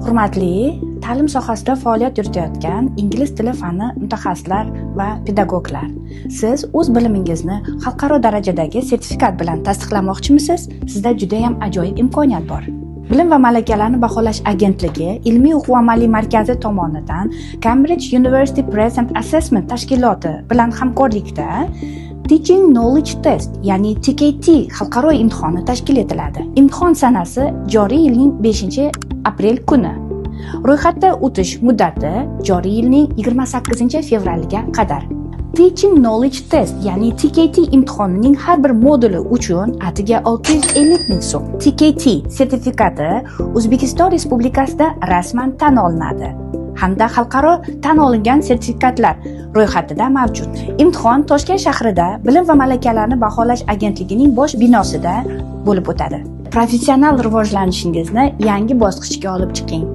Hurmatli ta'lim sohasida faoliyat yuritayotgan ingliz tili fani mutaxassislar va pedagoglar, siz o'z bilimingizni xalqaro darajadagi sertifikat bilan tasdiqlamoqchimisiz? Sizda juda ham ajoyib imkoniyat bor. Bilim va malakalarni baholash agentligi ilmiy o'quv amaliy markazi tomonidan Cambridge University Present Assessment tashkiloti bilan hamkorlikda Teaching Knowledge Test, ya'ni TKT xalqaro imtihoni tashkil etiladi. Imtihon sanasi joriy yilning 5-aprel kuni. Ro'yxatda o'tish muddati joriy yilning 28-fevraliga qadar. Teaching Knowledge Test, ya'ni TKT imtihonining har bir moduli uchun atiga 650 ming so'm. TKT sertifikati O'zbekiston Respublikasida rasman tan olinadi hamda xalqaro tan olingan sertifikatlar ro'yxatida mavjud. Imtihon Toshkent shahrida Bilim va malakalarni baholash agentligining bosh binosida bo'lib o'tadi. Professional rivojlanishingizni yangi bosqichga olib chiqing.